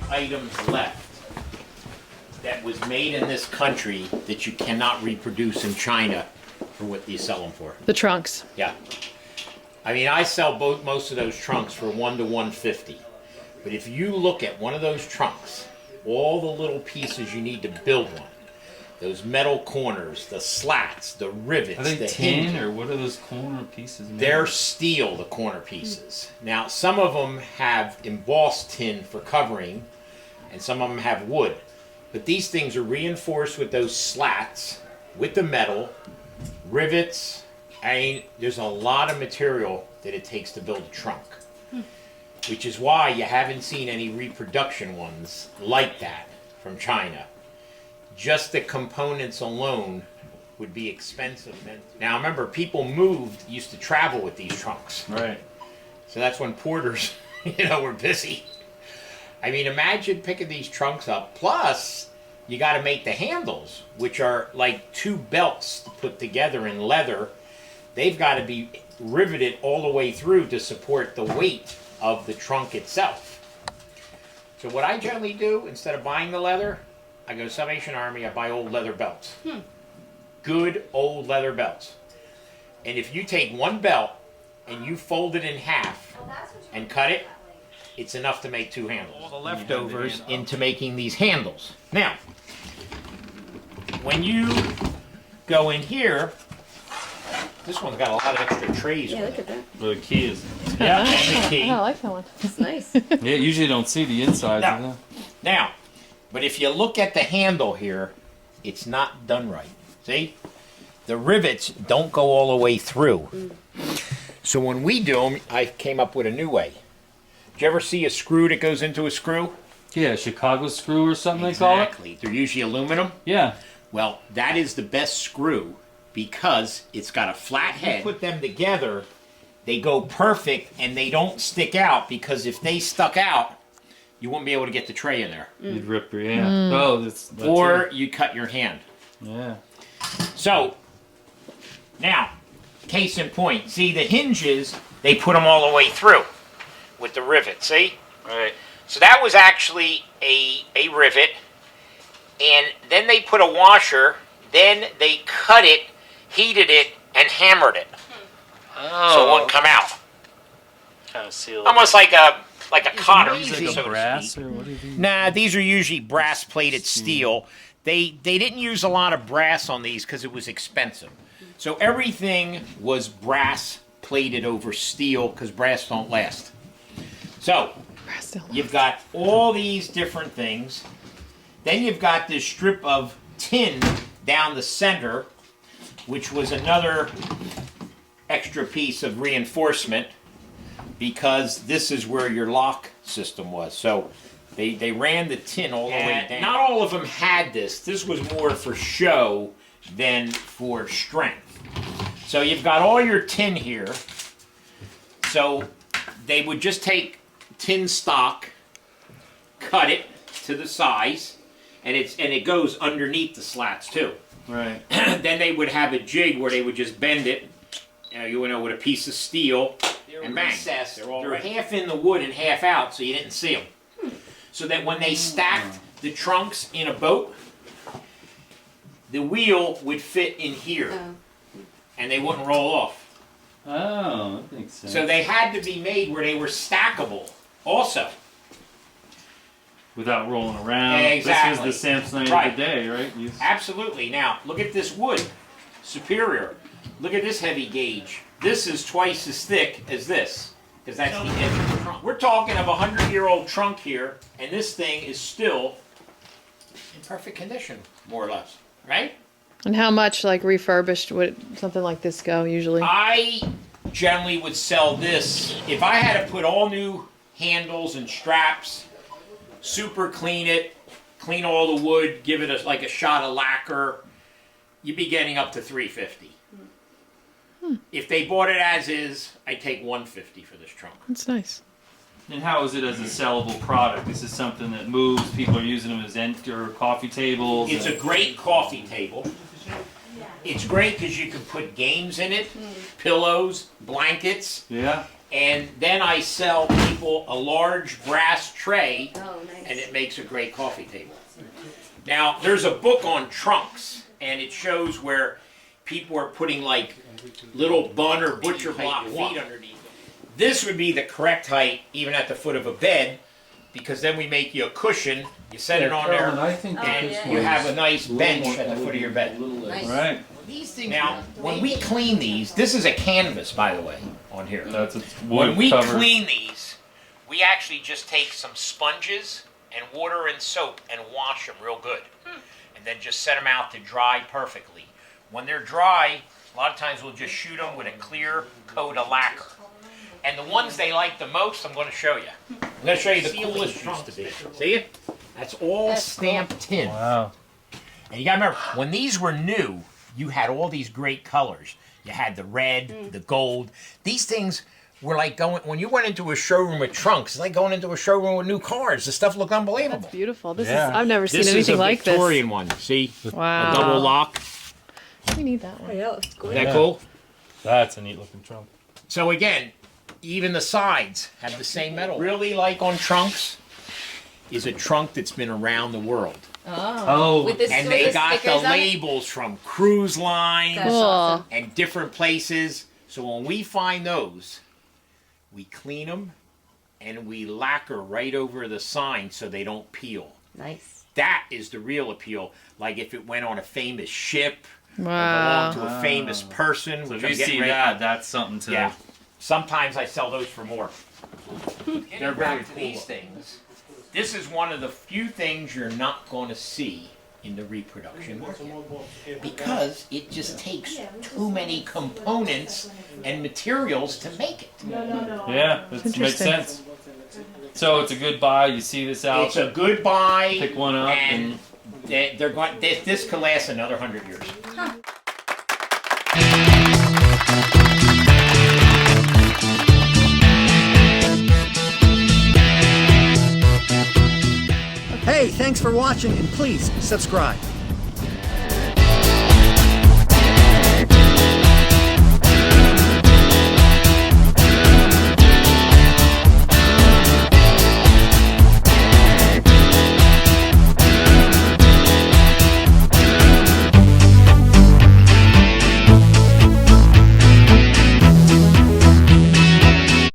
Items left that was made in this country that you cannot reproduce in China for what you sell them for. The trunks. Yeah. I mean, I sell most of those trunks for $1 to $150. But if you look at one of those trunks, all the little pieces you need to build one, those metal corners, the slats, the rivets, are they the tin hinges, or what are those corner pieces made? they're steel, the corner pieces. Now, some of them have embossed tin for covering, and some of them have wood. But these things are reinforced with those slats, with the metal, rivets. I mean, there's a lot of material that it takes to build a trunk. Which is why you haven't seen any reproduction ones like that from China. Just the components alone would be expensive. Now remember, people used to travel with these trunks. Right. So that's when porters, were busy. I mean, imagine picking these trunks up. Plus, you got to make the handles, which are like two belts put together in leather. They've got to be riveted all the way through to support the weight of the trunk itself. So what I generally do, instead of buying the leather, I go to Salvation Army, I buy old leather belts. Good old leather belts. And if you take one belt and you fold it in half and cut it, it's enough to make two handles. All the leftovers into making these handles. Now, when you go in here, this one's got a lot of extra trays. Yeah, look at that. Well, the key is. Yeah, and the key. I like that one. It's nice. Yeah, usually don't see the inside. No. Now, but if you look at the handle here, it's not done right. See? The rivets don't go all the way through. So when we do them, I came up with a new way. Did you ever see a screw that goes into a screw? Yeah, Chicago screw or something they call it. Exactly. They're usually aluminum. Yeah. Well, that is the best screw because it's got a flat head. You put them together, they go perfect and they don't stick out, because if they stuck out, you wouldn't be able to get the tray in there. You'd rip your hand. Oh, that's Or it. you cut your hand. Yeah. So, now, case in point, see the hinges, they put them all the way through with the rivet, see? Right. So that was actually a rivet, and then they put a washer, then they cut it, heated it, and hammered it. Oh. So it wouldn't come out. Kind of sealed. Almost like a cotter. Like a brass or what do you do? Nah, these are usually brass plated steel. They didn't use a lot of brass on these because it was expensive. So everything was brass plated over steel because brass don't last. So you've got all these different things. Then you've got this strip of tin down the center, which was another extra piece of reinforcement, because this is where your lock system was. So they ran the tin all the way down. Not all of them had this. This was more for show than for strength. So you've got all your tin here. So they would just take tin stock, cut it to the size, and it goes underneath the slats too. Right. Then they would have a jig where they would just bend it, with a piece of steel, and bang. They're half in the wood and half out, so you didn't see them. So that when they stacked the trunks in a boat, the wheel would fit in here, and they wouldn't roll off. Oh, that makes sense. So they had to be made where they were stackable also. Without rolling around. Exactly. This was the Samsonite of the day, right? Absolutely. Now, look at this wood. Superior. Look at this heavy gauge. This is twice as thick as this, because that's the edge of the trunk. We're talking of a 100-year-old trunk here, and this thing is still in perfect condition, more or less, right? And how much, like, refurbished would something like this go usually? I generally would sell this, if I had to put all new handles and straps, super clean it, clean all the wood, give it a shot of lacquer, you'd be getting up to $350. If they bought it as is, I'd take $150 for this trunk. That's nice. And how is it as a sellable product? Is this something that moves? People are using them as or coffee tables? It's a great coffee table. It's great because you can put games in it, pillows, blankets. Yeah. And then I sell people a large brass tray, Oh, nice. and it makes a great coffee table. Now, there's a book on trunks, and it shows where people are putting like little bun or butcher block feet underneath them. This would be the correct height, even at the foot of a bed, because then we make you a cushion, you set it on there, I think that and this you one have is a nice little bench more- at the foot of your bed. Nice. Right. Now, when we clean these, this is a canvas, by the way, on here. That's a When wood we covered. clean these, we actually just take some sponges and water and soap and wash them real good. And then just set them out to dry perfectly. When they're dry, a lot of times we'll just shoot them with a clear coat of lacquer. And the ones they like the most, I'm going to show you. I'm going to show you the coolest trunks. See it? That's all stamped tin. Wow. And you got to remember, when these were new, you had all these great colors. You had the red, the gold. These things were like going, when you went into a showroom with trunks, it's like going into a showroom with new cars. The stuff looked unbelievable. That's beautiful. This Yeah. is I've never seen This is anything a like Victorian one. See? Wow. A double lock. this. We need that one. Yeah, it's Is good. that cool? That's a neat looking trunk. So again, even the sides have the same metal. Really like on trunks is a trunk that's been around the world. Oh. With the, And with they the got the stickers on it? labels from cruise lines That's Cool. awesome. and different places. So when we find those, we clean them and we lacquer right over the sign so they don't peel. Nice. That is the real appeal. Like if it went on a famous ship Wow. or belonged to a famous person. So which if you I'm getting see ready- that, that's something to. Yeah. Sometimes I sell those for more. They're very cool. These looking. things. This is one of the few things you're not going to see in the reproduction market because it just takes too many components and materials to make it. Yeah, that makes Interesting. sense. So it's a good buy. You see this out. It's a good buy. Pick one up and they're going. This could last another 100 years. Hey, thanks for watching and please subscribe.